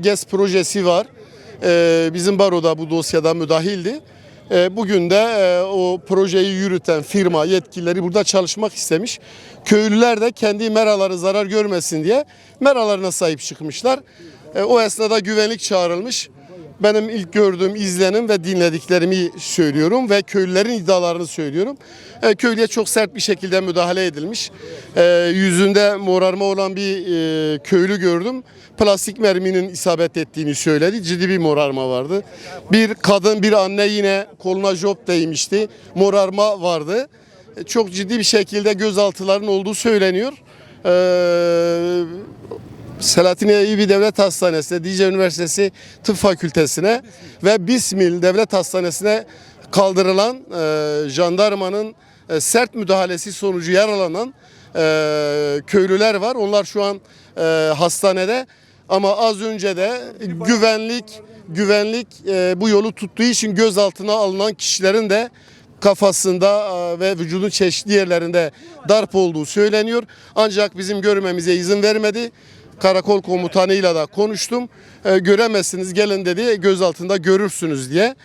GES projesi var. Bizim baroda bu dosyada müdahildi. Bugün de o projeyi yürüten firma yetkilileri burada çalışmak istemiş. Köylüler de kendi meraları zarar görmesin diye meralarına sahip çıkmışlar. O esnada güvenlik çağrılmış. Benim ilk gördüğüm, izlenim ve dinlediklerimi söylüyorum ve köylülerin iddialarını söylüyorum. Köylüye çok sert bir şekilde müdahale edilmiş. Yüzünde morarma olan bir köylü gördüm. Plastik merminin isabet ettiğini söyledi. Ciddi bir morarma vardı. Bir kadın, bir anne yine koluna job değmişti. Morarma vardı. Çok ciddi bir şekilde gözaltıların olduğu söyleniyor. Selahattin Eyyubi Devlet Hastanesi'ne, Dicle Üniversitesi Tıp Fakültesi'ne ve Bismil Devlet Hastanesi'ne kaldırılan jandarmanın sert müdahalesi sonucu yaralanan köylüler var. Onlar şu an hastanede ama az önce de güvenlik bu yolu tuttuğu için gözaltına alınan kişilerin de kafasında ve vücudun çeşitli yerlerinde darp olduğu söyleniyor. Ancak bizim görmemize izin vermedi. Karakol komutanıyla da konuştum. Göremezsiniz, gelin dedi, gözaltında görürsünüz diye.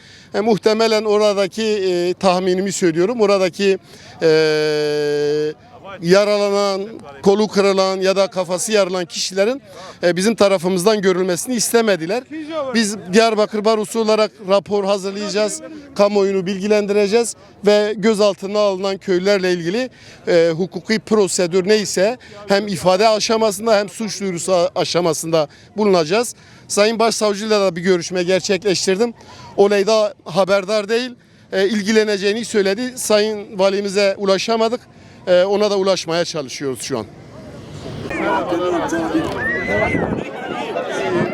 Muhtemelen oradaki tahminimi söylüyorum. Oradaki yaralanan, kolu kırılan ya da kafası yarılan kişilerin bizim tarafımızdan görülmesini istemediler. Biz Diyarbakır Barosu olarak rapor hazırlayacağız, kamuoyunu bilgilendireceğiz ve gözaltına alınan köylülerle ilgili hukuki prosedür neyse hem ifade aşamasında hem suç duyurusu aşamasında bulunacağız. Sayın Başsavcıyla da bir görüşme gerçekleştirdim. Olayda haberdar değil, ilgileneceğini söyledi. Sayın Valimize ulaşamadık. Ona da ulaşmaya çalışıyoruz şu an.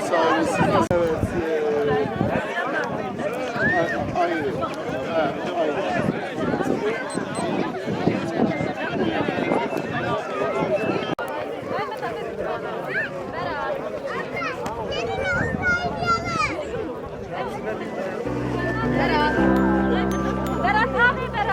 Sağ olun.